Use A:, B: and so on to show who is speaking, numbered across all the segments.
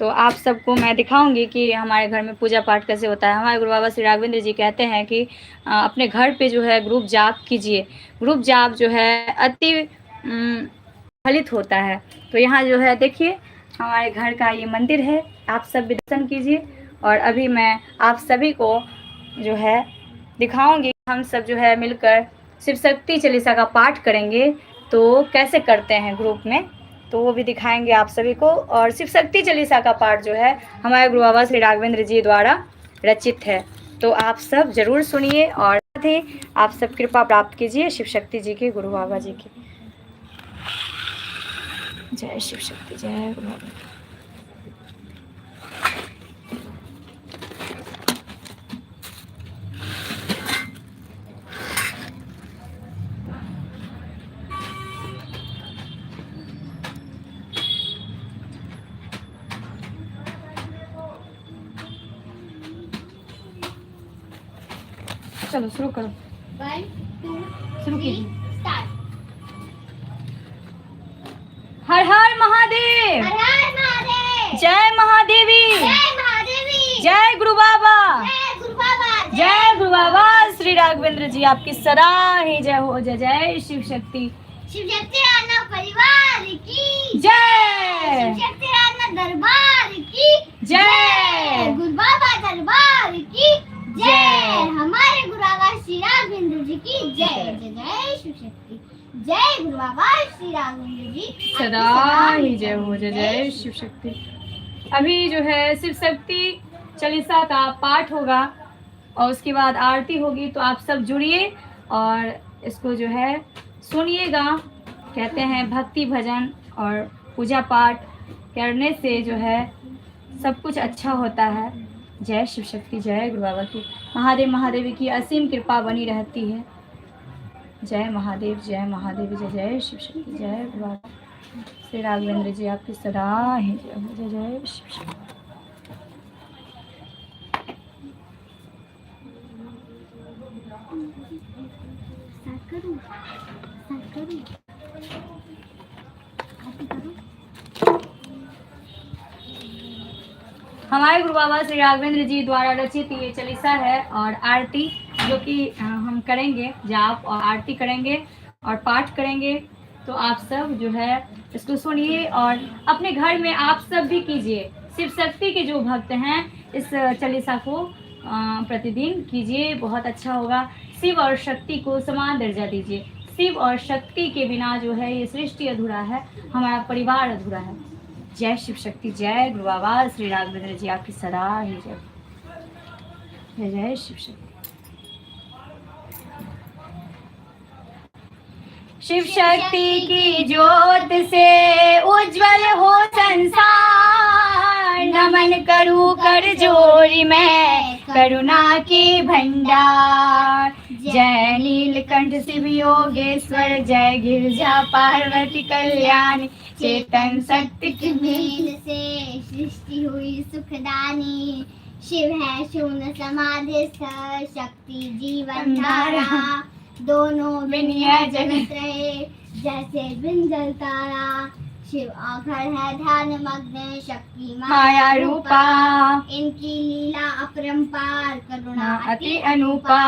A: तो आप सबको मैं दिखाऊंगी कि हमारे घर में पूजा पाठ कैसे होता है। हमारे गुरु बाबा श्री राघवेंद्र जी कहते हैं कि अपने घर पे जो है ग्रुप जाप कीजिए। ग्रुप जाप जो है अति फलित होता है। तो यहाँ जो है देखिए हमारे घर का ये मंदिर है, आप सब भी दर्शन कीजिए। और अभी मैं आप सभी को जो है दिखाऊंगी, हम सब जो है मिलकर शिव शक्ति चालीसा का पाठ करेंगे तो कैसे करते हैं ग्रुप में, तो वो भी दिखाएंगे आप सभी को। और शिव शक्ति चालीसा का पाठ जो है हमारे गुरु बाबा श्री राघवेंद्र जी द्वारा रचित है, तो आप सब जरूर सुनिए और साथ ही आप सब कृपा प्राप्त कीजिए शिव शक्ति जी के, गुरु बाबा जी की। जय शिव शक्ति, जय गुरु बाबा। चलो शुरू करो।
B: 1 2
A: शुरू
B: 3
A: कीजिए।
B: स्टार्ट।
A: हर हर महादेव,
B: हर हर महादेव,
A: जय महादेवी,
B: जय महादेवी,
A: जय गुरु बाबा,
B: जय गुरु बाबा,
A: जय गुरु बाबा श्री राघवेंद्र जी, आपकी सदा ही जय हो। जय जय शिव शक्ति,
B: शिव शक्ति राणा परिवार की
A: जय,
B: शिव शक्ति राणा दरबार की
A: जय,
B: गुरु बाबा दरबार की
A: जय।
B: जय, हमारे गुरु बाबा श्री राघवेंद्र जी की जय। जय जय शिव शक्ति, जय गुरु बाबा श्री राघवेंद्र जी,
A: सदा ही जय हो। जय जय शिव शक्ति। अभी जो है शिव शक्ति चालीसा का पाठ होगा और उसके बाद आरती होगी, तो आप सब जुड़िए और इसको जो है सुनिएगा। कहते हैं भक्ति भजन और पूजा पाठ करने से जो है सब कुछ अच्छा होता है। जय शिव शक्ति, जय गुरु बाबा की, महादेव महादेवी की असीम कृपा बनी रहती है। जय महादेव, जय महादेव, जय जय शिव शक्ति, जय गुरु बाबा श्री राघवेंद्र जी, आपकी सदा ही जय हो। जय जय शिव शक्ति। हमारे गुरु बाबा श्री राघवेंद्र जी द्वारा रचित ये चालीसा है और आरती जो कि हम करेंगे, जाप और आरती करेंगे और पाठ करेंगे। तो आप सब जो है इसको सुनिए और अपने घर में आप सब भी कीजिए। शिव शक्ति के जो भक्त हैं इस चालीसा को प्रतिदिन कीजिए, बहुत अच्छा होगा। शिव और शक्ति को समान दर्जा दीजिए। शिव और शक्ति के बिना जो है ये सृष्टि अधूरा है, हमारा परिवार अधूरा है। जय शिव शक्ति, जय गुरु बाबा श्री राघवेंद्र जी, आपकी सदा ही जय। जय जय शिव शक्ति। शिव शक्ति की ज्योत से उज्जवल हो संसार, नमन करूं कर जोरी मैं करुणा की भंडार। जय नीलकंठ शिव योगेश्वर, जय गिरजा पार्वती कल्याणी, चेतन शक्ति की
B: मेल से सृष्टि हुई सुखदानी। शिव है शून्य समाधि शक्ति जीवन धारा, दोनों बिन यह जगत रहे जैसे बिन जल तारा। शिव आखर है ध्यान मग्न शक्ति
A: माया रूपा,
B: इनकी लीला अपरंपार करुणा
A: अति अनूपा।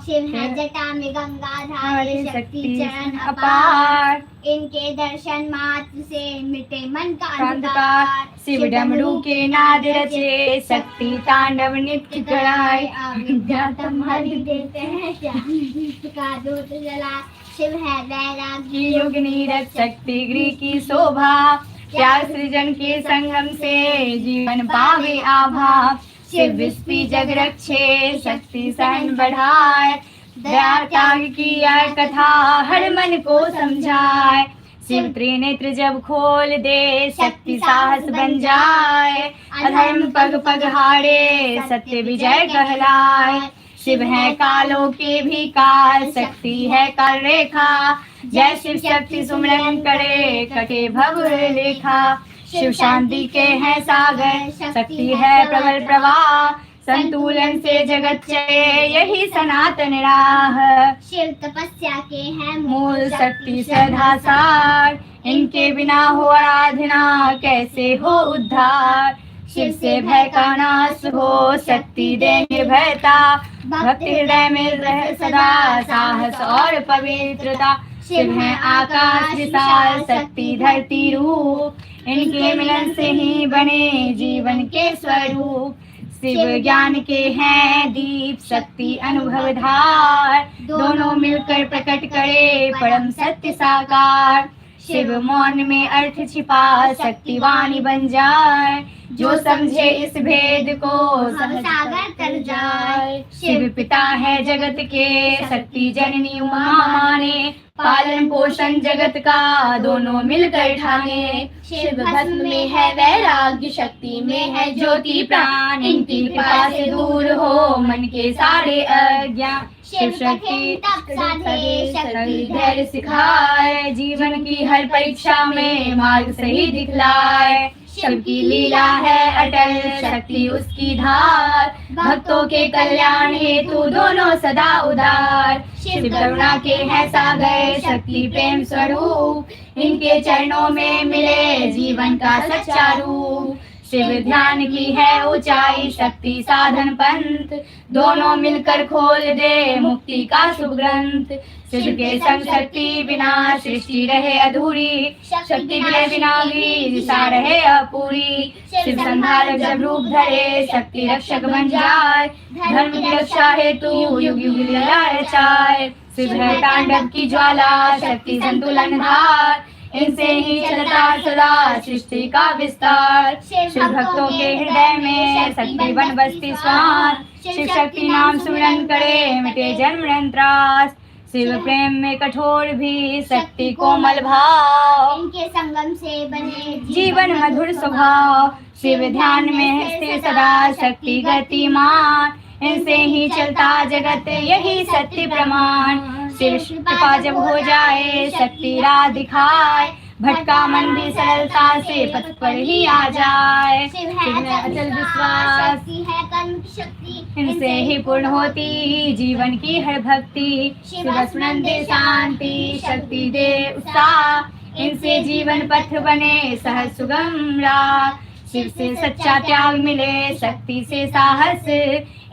B: शिव है जटा में गंगाधार शक्ति चरण अपार।
A: अपार,
B: इनके दर्शन मात्र से मिटे मन का
A: अंधकार।
B: अंधकार।
A: शिव डमरू के नाद रचे, शक्ति तांडव नित्य कराए।
B: विद्या तुम्हारी देते हैं ज्ञान दीप का जोत जला। शिव है वैराग्य
A: युग नीरज शक्ति गृह की शोभा, त्याग सृजन के संगम से जीवन पावे आभा। शिव विस्पी जग रक्षे, शक्ति सहन बढ़ाए। दया त्याग की यह कथा हर मन को समझाए। शिव त्रिनेत्र जब खोल दे, शक्ति साहस बन जाए। अधर्म पग पग हारे, सत्य विजय कहलाए। शिव है कालों के भी काल, शक्ति है काल रेखा। जय शिव शक्ति सुमरन करे, कटे भव लेखा। शिव शांति के हैं सागर, शक्ति है प्रबल प्रवाह। संतुलन से जगत चले, यही सनातन राह।
B: शिव तपस्या के हैं
A: मूल शक्ति श्रद्धा सार, इनके बिना हो आराधना कैसे हो उद्धार। शिव से भय का नाश हो, शक्ति दे निर्भयता, भक्ति हृदय में रहे सदा साहस और पवित्रता। शिव है आकाश विशाल, शक्ति धरती रूप, इनके मिलन से ही बने जीवन के स्वरूप। शिव ज्ञान के हैं दीप, शक्ति अनुभव धार, दोनों मिलकर प्रकट करे परम सत्य साकार। शिव मौन में अर्थ छिपा, शक्ति वाणी बन जाए, जो समझे इस भेद को
B: सागर तर जाए।
A: शिव पिता है जगत के, शक्ति जननी उमा माने, पालन पोषण जगत का दोनों मिलकर ठाने।
B: शिव भस्म में है वैराग्य, शक्ति में है ज्योति प्राण,
A: इनकी कृपा से दूर हो मन के सारे अज्ञान।
B: शिव शक्ति तप साधे, शक्ति
A: धैर्य सिखाए, जीवन की हर परीक्षा में मार्ग सही दिखलाए। शिव की लीला है अटल, शक्ति उसकी धार, भक्तों के कल्याण हेतु दोनों सदा उदार। शिव करुणा के हैं सागर, शक्ति प्रेम स्वरूप, इनके चरणों में मिले जीवन का सच्चा रूप। शिव ध्यान की है ऊंचाई, शक्ति साधन पंथ, दोनों मिलकर खोल दे मुक्ति का शुभ ग्रंथ। शिव के संग शक्ति बिना सृष्टि रहे अधूरी, शक्ति के बिना भी दिशा रहे अपूरी। शिव संहारक जब रूप धरे, शक्ति रक्षक बन जाए, धर्म की रक्षा हेतु युग युग लीला रचाए। शिव है तांडव की ज्वाला, शक्ति संतुलन धार, इनसे ही चलता सदा सृष्टि का विस्तार। शिव भक्तों के हृदय में शक्ति बन बसती स्वार, शिव शक्ति नाम सुमरन करे मिटे जन्म त्रास। शिव प्रेम में कठोर भी, शक्ति कोमल भाव,
B: इनके संगम से बने
A: जीवन मधुर स्वभाव। शिव ध्यान में स्थिर सदा, शक्ति गतिमान, इनसे ही चलता जगत यही सत्य प्रमाण। शिव कृपा जब हो जाए, शक्ति राह दिखाए, भटका मन भी सरलता से पथ पर ही आ जाए।
B: शिव है अचल विश्वास, शक्ति है कर्म की शक्ति,
A: इनसे ही पूर्ण होती जीवन की हर भक्ति। शिव स्मरण दे शांति, शक्ति दे उत्साह, इनसे जीवन पथ बने सहज सुगम राह। शिव से सच्चा त्याग मिले, शक्ति से साहस,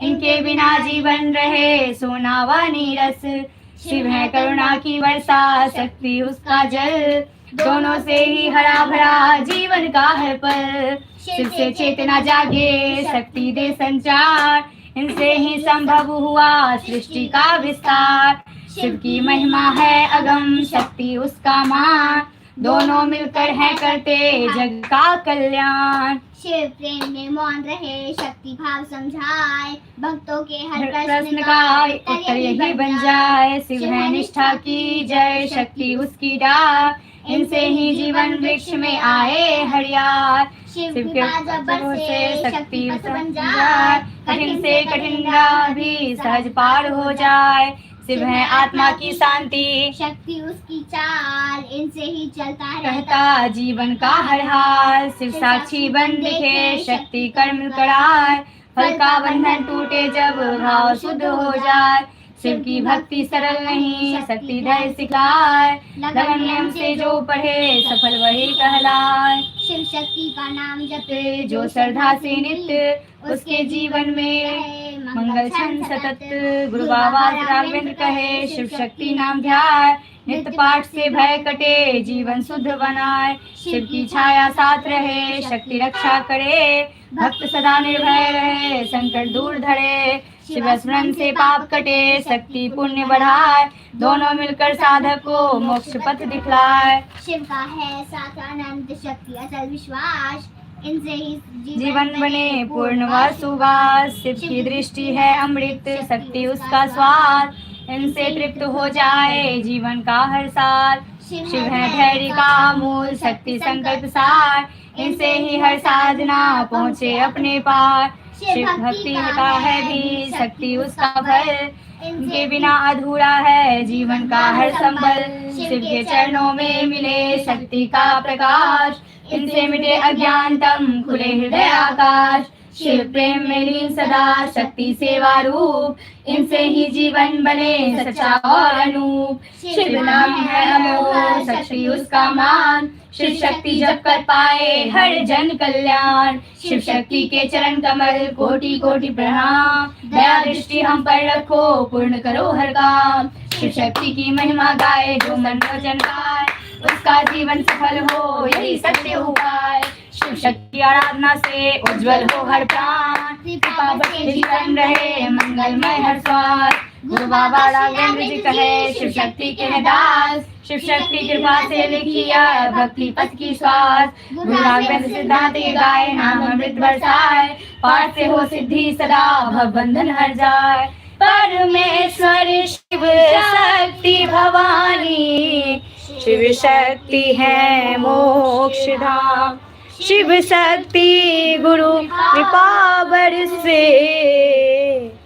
A: इनके बिना जीवन रहे सोना व नीरस। शिव है करुणा की वर्षा, शक्ति उसका जल, दोनों से ही हरा भरा जीवन का हर पल। शिव से चेतना जागे, शक्ति दे संचार, इनसे ही संभव हुआ सृष्टि का विस्तार। शिव की महिमा है अगम, शक्ति उसका मान, दोनों मिलकर हैं करते जग का कल्याण।
B: शिव प्रेम में मौन रहे, शक्ति भाव समझाए, भक्तों के हर
A: प्रश्न का उत्तर यही बन जाए। शिव है निष्ठा की जय, शक्ति उसकी डार, इनसे ही जीवन वृक्ष में आए हरियार।
B: शिव कृपा जब बरसे, शक्ति पथ बन जाए,
A: कठिन से कठिन राह भी सहज पार हो जाए। शिव है आत्मा की शांति,
B: शक्ति उसकी चाल, इनसे ही चलता
A: रहता जीवन का हर हाल। शिव साक्षी बन दिखे, शक्ति कर्म कराए, फल का बंधन टूटे जब भाव शुद्ध हो जाए। शिव की भक्ति सरल नहीं, शक्ति धैर्य सिखाए, लगन नियम से जो पढ़े सफल वही कहलाए।
B: शिव शक्ति का नाम जपे,
A: जो श्रद्धा से नित्य, उसके जीवन में मंगल क्षण सतत। गुरु बाबा राघवेंद्र कहे, शिव शक्ति नाम ध्याय, नित्य पाठ से भय कटे, जीवन शुद्ध बनाए। शिव की छाया साथ रहे, शक्ति रक्षा करे, भक्त सदा निर्भय रहे, संकट दूर धरे। शिव स्मरण से पाप कटे, शक्ति पुण्य बढ़ाए, दोनों मिलकर साधक को मोक्ष पथ दिखलाए।
B: शिव का है साथ आनंद, शक्ति अचल विश्वास, इनसे ही
A: जीवन बने पूर्ण व सुवास। शिव की दृष्टि है अमृत, शक्ति उसका स्वाद, इनसे तृप्त हो जाए जीवन का हर साल। शिव है धैर्य का मूल, शक्ति संकल्प सार, इनसे ही हर साधना पहुँचे अपने पार। शिव भक्ति का है भी, शक्ति उसका फल, इनके बिना अधूरा है जीवन का हर संबल। शिव के चरणों में मिले शक्ति का प्रकाश, इनसे मिटे अज्ञानतम खुले हृदय आकाश। शिव प्रेम में लीन सदा, शक्ति सेवा रूप, इनसे ही जीवन बने सच्चा और अनूप। शिव नाम है अमोघ, शक्ति उसका मान, शिव शक्ति जप कर पाए हर जन कल्याण। शिव शक्ति के चरण कमल कोटि कोटि प्रणाम। दया दृष्टि हम पर रखो पूर्ण करो हर काम। शिव शक्ति की महिमा गाए जो मन वचन गाए, उसका जीवन सफल हो यही सत्य उपाय। शिव शक्ति आराधना से उज्जवल हो हर प्राण। कृपा बख्शे जीवन रहे मंगलमय हर स्वाद। गुरु बाबा राघवेंद्र जी कहे शिव शक्ति के दास। शिव शक्ति कृपा से लिखिया भक्ति पथ की श्वास। गुरु राघवेंद्र सिद्धांत के गाए नाम अमृत बरसाए। पाठ से हो सिद्धि सदा भव बंधन हर जाए। परमेश्वर शिव शक्ति भवानी, शिव शक्ति है मोक्ष धाम। शिव शक्ति गुरु कृपा बरसे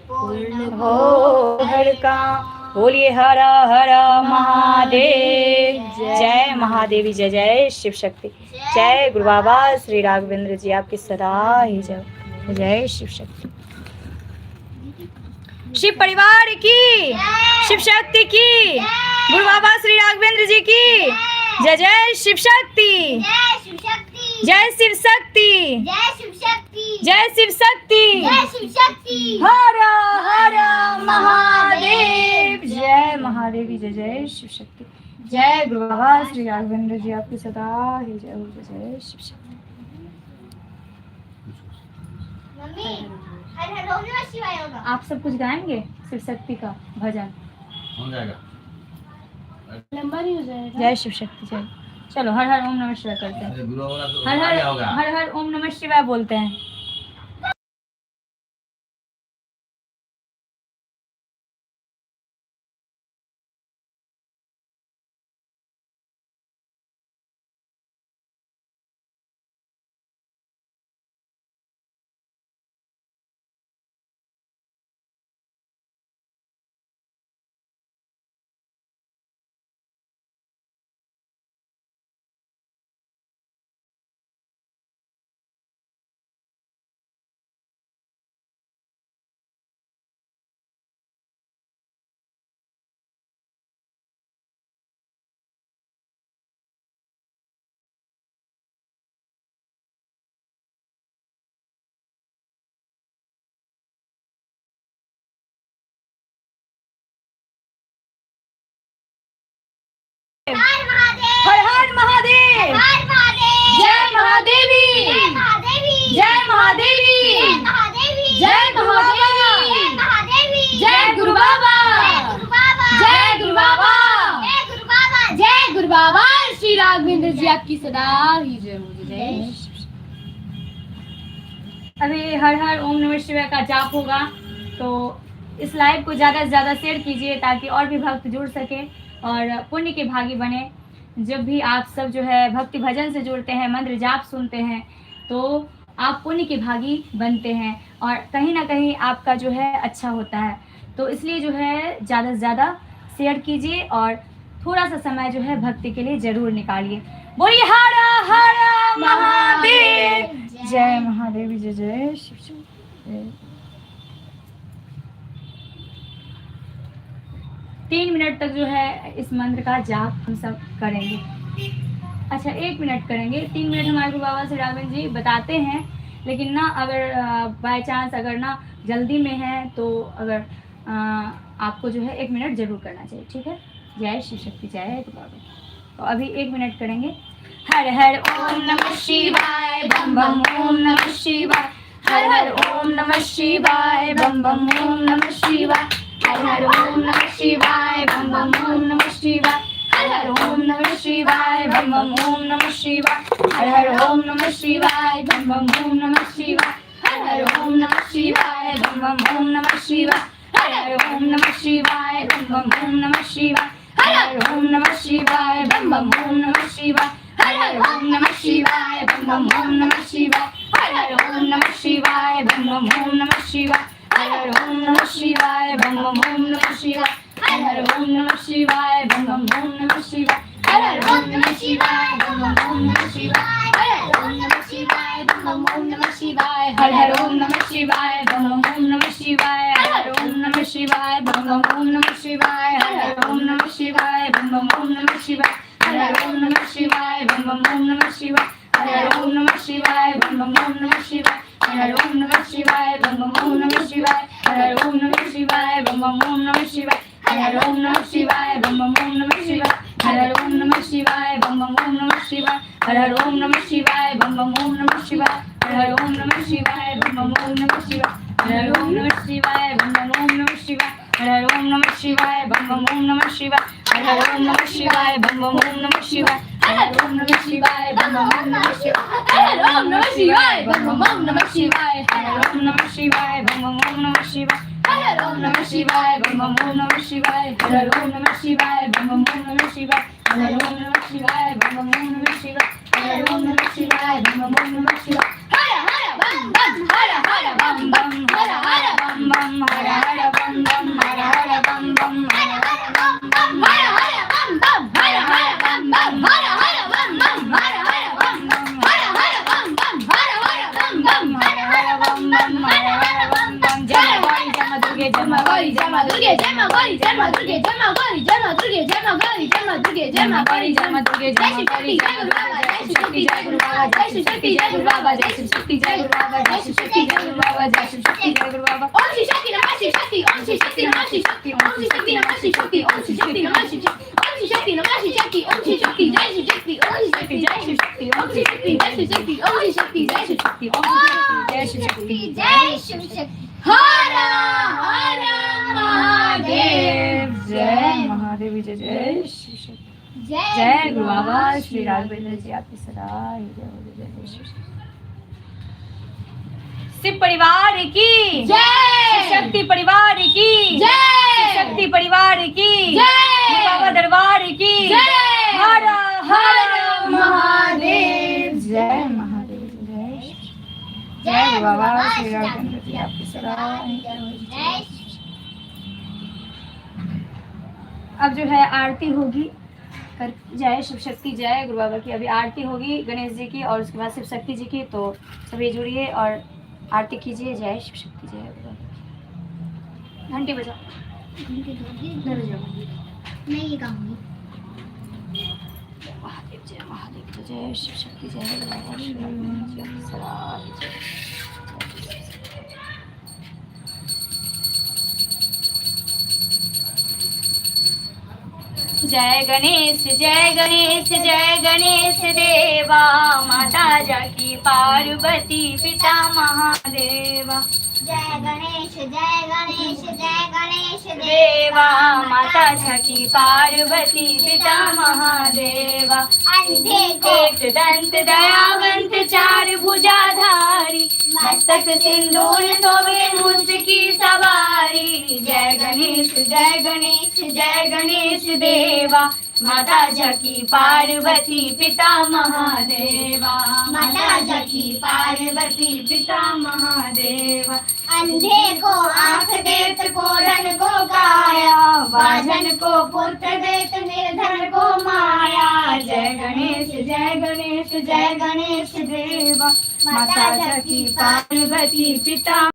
A: पूर्ण हो हर काम। बोलिए हर हर महादेव। जय महादेवी, जय जय शिव शक्ति। जय गुरु बाबा श्री राघवेंद्र जी आपकी सदा ही जय। जय शिव शक्ति। शिव परिवार की, शिव शक्ति की, गुरु बाबा श्री राघवेंद्र जी की जय। जय शिव शक्ति,
B: जय शिव शक्ति,
A: जय शिव शक्ति,
B: जय शिव शक्ति,
A: जय शिव शक्ति,
B: जय शिव शक्ति।
A: हर हर महादेव। जय महादेवी, जय जय शिव शक्ति। जय गुरु बाबा श्री राघवेंद्र जी आपकी सदा ही जय। जय शिव शक्ति।
B: मम्मी हर हर ओम नमः शिवाय होगा।
A: आप सब कुछ गाएंगे शिव शक्ति का भजन?
C: हो जाएगा,
B: नंबर ही हो जाएगा।
A: जय शिव शक्ति। जय। चलो हर हर ओम नमः शिवाय करते हैं।
C: अरे गुरु वाला तो
A: हर हर
C: होगा।
A: हर हर ओम नमः शिवाय बोलते हैं।
B: हर महादेव,
A: हर हर महादेव।
B: हर महादेव।
A: जय महादेवी,
B: जय महादेवी,
A: जय महादेवी,
B: जय महादेवी,
A: जय गुरु बाबा,
B: जय महादेवी,
A: जय गुरु बाबा,
B: जय गुरु बाबा,
A: जय गुरु बाबा,
B: जय गुरु बाबा,
A: जय गुरु बाबा श्री राघवेंद्र जी आपकी सदा ही जय हो। जय। अभी हर हर ओम नमः शिवाय का जाप होगा, तो इस लाइव को ज़्यादा से ज़्यादा शेयर कीजिए ताकि और भी भक्त जुड़ सके और पुण्य के भागी बने। जब भी आप सब जो है भक्ति भजन से जुड़ते हैं, मंत्र जाप सुनते हैं, तो आप पुण्य के भागी बनते हैं और कहीं ना कहीं आपका जो है अच्छा होता है। तो इसलिए जो है ज़्यादा से ज़्यादा शेयर कीजिए और थोड़ा सा समय जो है भक्ति के लिए ज़रूर निकालिए। बोलिए हर हर महादेव। जय महादेवी, जय जय शिव शक्ति। 3 मिनट तक जो है इस मंत्र का जाप हम सब करेंगे। अच्छा 1 मिनट करेंगे, 3 मिनट हमारे गुरु बाबा श्री राघवेंद्र जी बताते हैं, लेकिन ना अगर बाय चांस अगर ना जल्दी में है तो अगर आपको जो है 1 मिनट जरूर करना चाहिए, ठीक है। जय शिव शक्ति, जय गुरु बाबा। तो अभी 1 मिनट करेंगे। हर हर ओम नमः शिवाय, बम बम ओम नमः शिवाय। हर हर ओम नमः शिवाय, बम बम ओम नमः शिवाय। हर हर ओम नमः शिवाय, बम बम ओम नमः शिवाय। हर हर ओम नमः शिवाय, बम बम ओम नमः शिवाय। हर हर ओम नमः शिवाय, बम बम ओम नमः शिवाय। हर हर ओम नमः शिवाय, बम बम ओम नमः शिवाय। हर हर ओम नमः शिवाय, बम बम ओम नमः शिवाय। हर हर ओम नमः शिवाय, बम बम ओम नमः शिवाय। हर हर ओम नमः शिवाय, बम बम ओम नमः शिवाय। हर हर ओम नमः शिवाय, बम बम ओम नमः शिवाय। हर हर ओम नमः शिवाय, बम बम ओम नमः शिवाय। हर हर ओम नमः शिवाय, बम बम ओम नमः शिवाय। हर हर ओम नमः शिवाय, बम बम ओम नमः शिवाय। हर हर ओम नमः शिवाय, बम बम ओम नमः शिवाय। हर हर ओम नमः शिवाय, बम बम ओम नमः शिवाय। हर हर ओम नमः शिवाय, बम बम ओम नमः शिवाय। हर हर ओम नमः शिवाय, बम बम ओम नमः शिवाय। हर हर ओम नमः शिवाय, बम बम ओम हर ओम नमः शिवाय बम बम ओम नमः शिवाय हर ओम नमः शिवाय बम बम ओम नमः शिवाय हर ओम नमः शिवाय बम बम ओम नमः शिवाय हर ओम नमः शिवाय बम बम ओम नमः शिवाय हर ओम नमः शिवाय बम बम ओम नमः शिवाय हर ओम नमः शिवाय बम बम ओम नमः शिवाय हर ओम नमः शिवाय बम बम ओम नमः शिवाय हर ओम नमः शिवाय बम बम ओम नमः शिवाय हर ओम नमः शिवाय बम बम ओम नमः शिवाय हर ओम नमः शिवाय बम बम ओम नमः शिवाय हर ओम नमः शिवाय बम बम ओम नमः शिवाय हर ओम नमः शिवाय बम बम ओम नमः शिवाय हर ओम नमः शिवाय बम बम ओम नमः शिवाय हर ओम नमः शिवाय बम बम ओम नमः शिवाय हर ओम नमः शिवाय बम बम ओम नमः शिवाय हर ओम नमः शिवाय बम बम ओम नमः शिवाय हर हर बम बम हर हर बम बम हर हर बम बम हर हर बम बम हर हर बम बम हर हर बम बम हर हर बम बम हर हर बम बम हर हर बम बम हर हर बम बम हर हर बम बम हर हर बम बम हर हर बम बम हर हर बम बम जय मां दुर्गे जय मां गौरी जय मां दुर्गे जय मां गौरी जय मां दुर्गे जय मां गौरी जय मां दुर्गे जय मां गौरी जय मां दुर्गे जय मां गौरी जय मां दुर्गे जय मां गौरी जय गुरु बाबा जय शिव शक्ति जय गुरु बाबा जय शिव शक्ति जय गुरु बाबा जय शिव शक्ति जय गुरु बाबा जय शिव शक्ति जय गुरु बाबा जय शिव शक्ति जय गुरु बाबा ओम शिव शक्ति नमः शिव शक्ति ओम शिव शक्ति नमः शिव शक्ति ओम शिव शक्ति नमः शिव शक्ति ओम शिव शक्ति नमः शिव शक्ति ओम शिव शक्ति नमः शिव शक्ति ओम शिव शक्ति जय शिव शक्ति ओम शिव शक्ति जय शिव शक्ति ओम शिव शक्ति जय शिव शक्ति ओम शिव शक्ति जय शिव शक्ति ओम शिव शक्ति जय शिव शक्ति हर हर महादेव जय महादेव जय जय शिव शक्ति जय गुरु बाबा श्री राघवेंद्र जी आपकी सदा जय जय शिव शक्ति शिव परिवार की जय शक्ति परिवार की जय शक्ति परिवार की जय बाबा दरबार की जय हर हर महादेव जय महादेव जय जय बाबा श्री राघवेंद्र जी आपकी सदा जय। अब जो है आरती होगी कर जय शिव शक्ति जय गुरु बाबा की। अभी आरती होगी गणेश जी की और उसके बाद शिव शक्ति जी की, तो सभी जुड़िए और आरती कीजिए। जय शिव शक्ति जय गुरु बाबा। घंटी बजाओ।
B: मैं ये गाऊंगी।
A: महादेव जय महादेव जय शिव शक्ति जय गुरु बाबा सदा जय गणेश जय गणेश जय गणेश देवा माता जाकी पार्वती पिता महादेवा
B: जय गणेश जय गणेश जय गणेश
A: देवा माता जाकी पार्वती पिता महादेवा
B: अंधे को
A: एक दंत दयावंत चार भुजाधारी मस्तक सिंदूर शोभे मुझकी सवारी जय गणेश जय गणेश जय गणेश देवा माता जाकी पार्वती पिता महादेवा माता जाकी पार्वती पिता महादेवा
B: अंधे को आंख देत कोढ़न को काया
A: बाजन को पुत्र देत निर्धन को माया जय गणेश जय गणेश जय गणेश देवा माता जाकी पार्वती पिता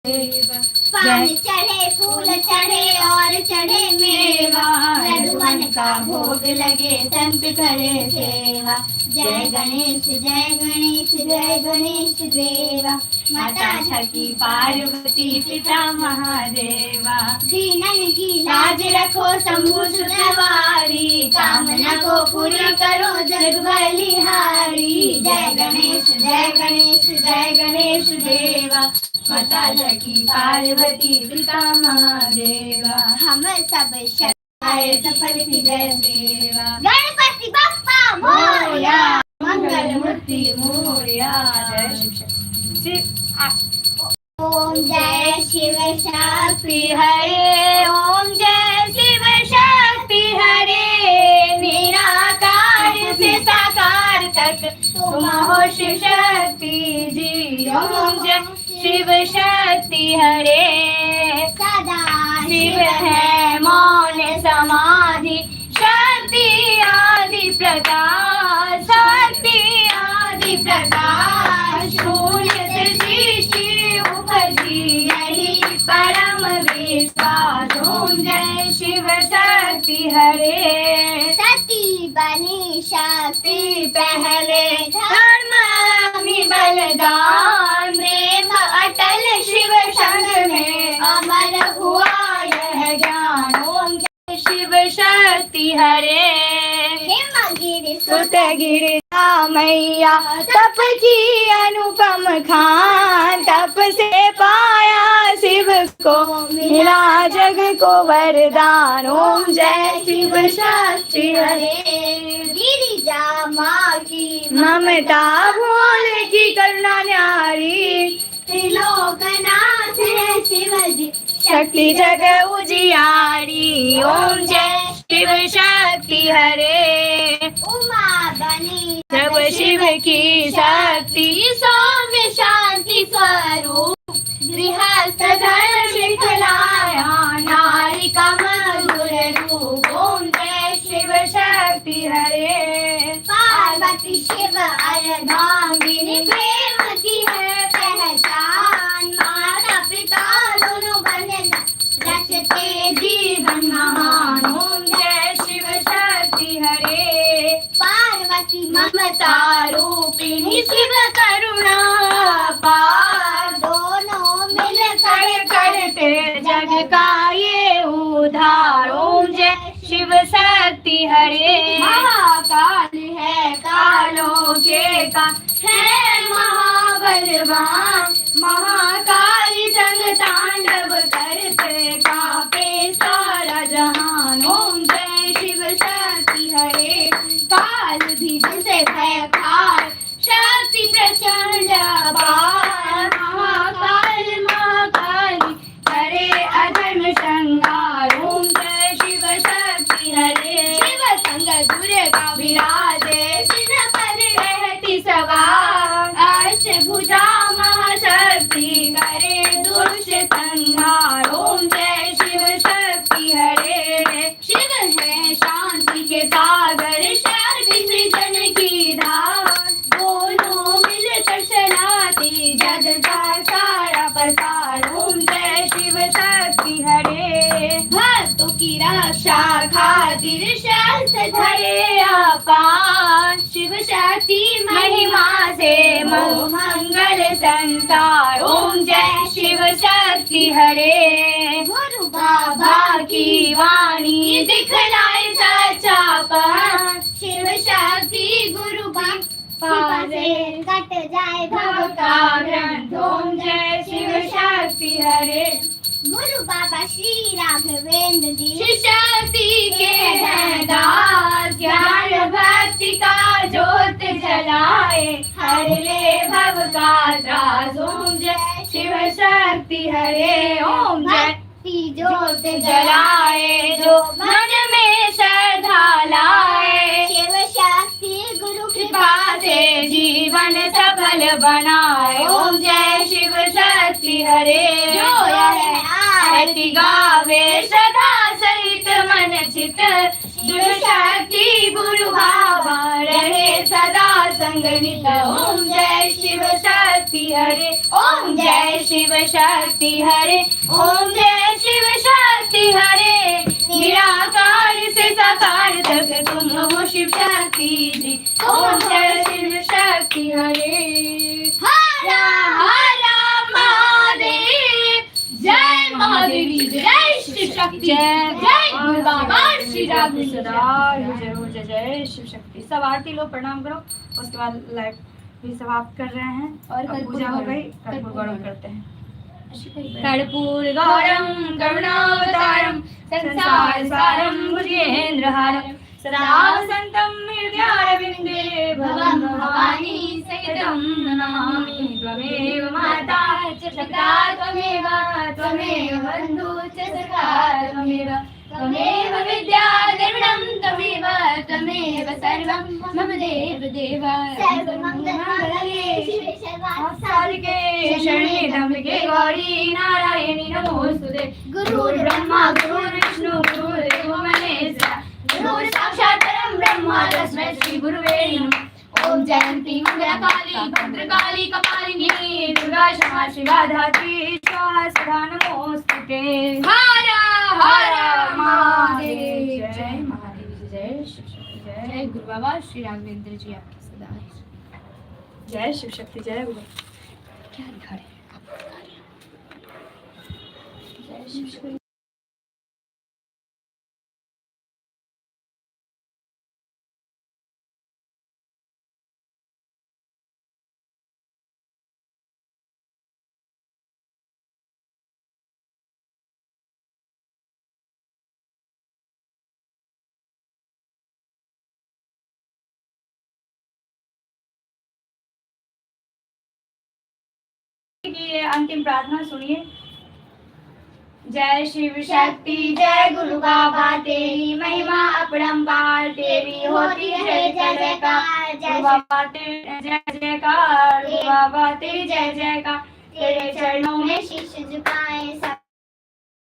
A: देवा
B: पान चढ़े फूल चढ़े और चढ़े मेवा
A: लड्डुअन का भोग लगे संत करे सेवा
B: जय गणेश जय गणेश जय गणेश देवा
A: माता जाकी पार्वती पिता महादेवा
B: दीनन की
A: लाज रखो शंभु सुतवारी कामना को पूरी करो जग बलिहारी जय गणेश जय गणेश जय गणेश देवा माता जाकी पार्वती पिता महादेवा
B: हम सब
A: आए सफल की जय सेवा
B: गणपति बप्पा मोरया
A: मंगल मूर्ति मोरया जय शिव शक्ति
B: ओम जय शिव शक्ति
A: हरे ओम जय शिव शक्ति हरे निराकार से साकार तक तुम हो शिव शक्ति जी ओम जय शिव शक्ति हरे
B: सदा
A: शिव है मौन समाधि शक्ति आदि प्रकाश शक्ति आदि प्रकाश शून्य से सृष्टि उपजी यही परम विश्वास ओम जय शिव शक्ति हरे
B: सती बनी शक्ति
A: पहले धर्म बलिदान प्रेम हरे।
B: हिमगिरि
A: सुत गिरिजा मैया तप की अनुपम खान, तप से पाया शिव को मिला जग को वरदान। ओम जय शिव शक्ति हरे।
B: गिरिजा माँ की
A: ममता भोल की करुणा न्यारी,
B: त्रिलोकनाथ है शिव जी
A: शक्ति जग उजियारी। ओम जय शिव शक्ति हरे।
B: उमा बनी
A: जब शिव की शक्ति,
B: सौम्य शांति स्वरूप गृहस्थ धर्म सिखलाया नारी का मधुर रूप।
A: ओम जय शिव शक्ति हरे।
B: पार्वती शिव अर्धांगिनी प्रेम की है पहचान। माता पिता दोनों बने रचते जीवन महान।
A: ओम जय शिव शक्ति हरे।
B: पार्वती
A: ममता रूपिणी शिव करुणा पार,
B: दोनों मिलकर
A: करते जग का ये उद्धार। ओम जय शिव शक्ति हरे।
B: महाकाल है
A: कालों के का
B: है महाबलवान।
A: महाकाली संग तांडव करते कांपे सारा जहान। ओम जय शिव शक्ति हरे।
B: काल भी जिसे भय खाए
A: शक्ति प्रचंड अपार, महाकाल महाकाली करे अधर्म संहार। ओम जय शिव शक्ति हरे।
B: शिव संग दुर्गा
A: विराजे सिर पर रहती सवार, अष्टभुजा महाशक्ति करे दुष्ट संहार। ओम जय शिव शक्ति हरे। शिव है शांति के सागर, शक्ति सृजन की धार, दोनों मिलकर चलाती जग का सारा प्रसार। ओम जय शिव शक्ति हरे। भक्तों की रक्षा खातिर शस्त्र धरे अपार, शिव शक्ति महिमा से मंगल संसार। ओम जय शिव शक्ति हरे।
B: गुरु
A: बाबा की वाणी दिखलाए सच्चा पथ,
B: शिव शक्ति गुरु बाबा से कट जाए भव का
A: का
B: ग्रंथ।
A: ग्रंथ। ओम जय शिव शक्ति हरे।
B: गुरु बाबा श्री राघवेंद्र जी
A: शिव शक्ति के हैं दास, ज्ञान भक्ति का ज्योत जलाए, हर ले भव का त्रास। ओम जय शिव शक्ति हरे। ओम जय
B: भक्ति
A: ज्योत जलाए जो मन में श्रद्धा लाए,
B: शिव शक्ति गुरु
A: कृपा से जीवन सफल बनाए। ओम जय शिव शक्ति हरे। जो यह आरती गावे सदा सहित मन चित, शिव शक्ति गुरु बाबा रहे सदा संग नित। ओम जय शिव शक्ति हरे। ओम जय शिव शक्ति हरे। ओम जय शिव शक्ति हरे। निराकार से साकार तक तुम हो शिव शक्ति जी। ओम जय शिव शक्ति हरे।
B: हरा
A: हरा महादेव। जय महादेव की जय शिव शक्ति। जय गुरु बाबा श्री राघवेंद्र। जय जय शिव शक्ति। सब आरती लो, प्रणाम करो, उसके बाद लाइव भी समाप्त कर रहे हैं और
B: कर्पूर
A: पूजा हो
B: गौरम।
A: गई। कर्पूर गौरम करते हैं। कर्पूर गौरम करुणावतारम संसार सारम भुजेन्द्रहारम, सदा वसंतम हृदयारविंदे भवं भवानी सहितं नमामि। त्वमेव माता च पिता त्वमेव, त्वमेव बन्धु च सखा त्वमेव, त्वमेव विद्या द्रविणं त्वमेव, त्वमेव सर्वं मम देव देव।
B: सर्वमंगलमांगल्ये शिवे
A: सारिके शरणे त्र्यंबके गौरी नारायणी नमोस्तुते। गुरुर्ब्रह्मा गुरुर्विष्णु गुरुर्देवो महेश्वरः, गुरुः साक्षात् परं ब्रह्म तस्मै श्री गुरुवे नमः। ओम जयंती मंगलकाली भद्रकाली कपालिनी दुर्गा क्षमा शिवा धात्री स्वाहा सदा नमोस्तुते। हर हर महादेव। जय महादेव जी, जय शिव शक्ति, जय गुरु बाबा श्री राघवेंद्र जी आपकी सदा। जय शिव शक्ति। जय गुरु। क्या दिखा रहे हैं आप? जय शिव शक्ति। की ये अंतिम प्रार्थना सुनिए। जय शिव शक्ति जय गुरु बाबा, तेरी महिमा अपरंपार, तेरी होती है जय जयकार। गुरु बाबा तेरी जय जयकार, गुरु बाबा तेरी जय जयकार। तेरे चरणों में
B: शीश झुकाए सब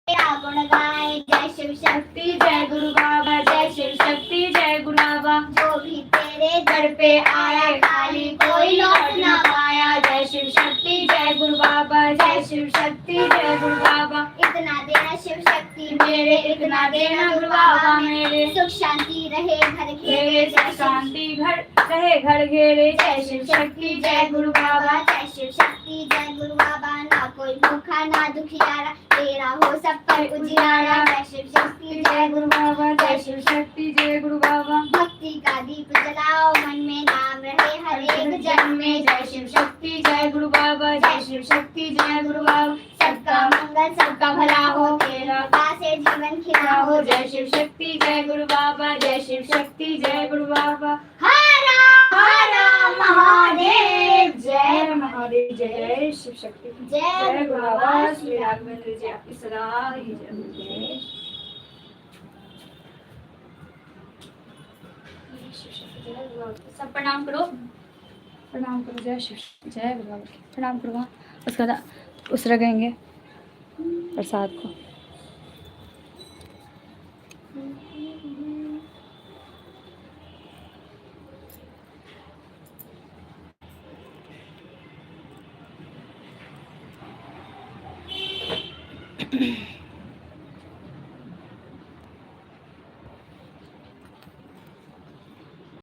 B: तेरा गुण गाए। जय शिव
A: शक्ति जय गुरु बाबा, जय शिव शक्ति जय गुरु बाबा।
B: जो भी तेरे
A: दर पे आया खाली कोई लौट ना पाया। जय शिव शक्ति जय गुरु बाबा, जय शिव शक्ति जय गुरु बाबा।
B: इतना देना शिव शक्ति
A: मेरे, इतना देना गुरु बाबा मेरे।
B: सुख शांति रहे घर
A: मेरे
B: घेरे।
A: सुख शांति घर रहे घर घेरे। जय शिव शक्ति जय गुरु बाबा,
B: जय शिव शक्ति जय गुरु बाबा। ना कोई भूखा ना दुखियारा, तेरा हो सब पर उजियारा। जय शिव शक्ति जय गुरु
A: बाबा, जय शिव शक्ति जय गुरु बाबा।
B: भक्ति का दीप जलाओ, मन में नाम रहे हर एक जन्म में।
A: जय शिव शक्ति जय गुरु बाबा, जय शिव शक्ति जय गुरु बाबा।
B: सबका मंगल सबका भला हो, तेरा कृपा से जीवन खिला हो।
A: जय शिव शक्ति जय गुरु बाबा, जय शिव शक्ति जय गुरु बाबा।
B: हर हर महादेव।
A: जय महादेव, जय शिव शक्ति जय गुरु बाबा। श्री राघवेंद्र जी आपकी सदा ही जय हो। सब प्रणाम करो, प्रणाम करो। जय शिव जय गुरु बाबा, प्रणाम करो। वहाँ उसका उस रखेंगे प्रसाद को।